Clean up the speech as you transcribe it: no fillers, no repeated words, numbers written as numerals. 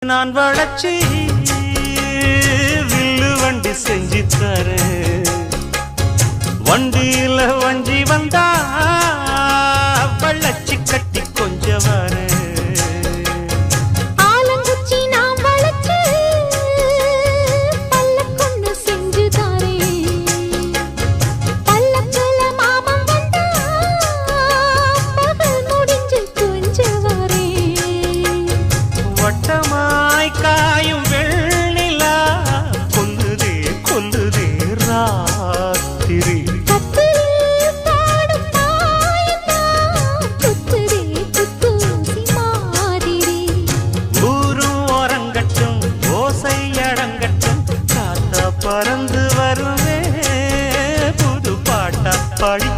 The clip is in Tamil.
நான் வளச்சி வில்லு வண்டி செஞ்சு தரேன். வண்டியில வஞ்சி வந்தா வளச்சி கட்டி கொஞ்சம் வரேன். வட்டமாய் காயும் வெள்ளிலா கொல்லுதே கொல்லுதே ராத்திரி. ஊரும் ஓரங்கட்டும் ஓசை அடங்கட்டும் காத்தா பறந்து வருவே புது பாட்டா பாடி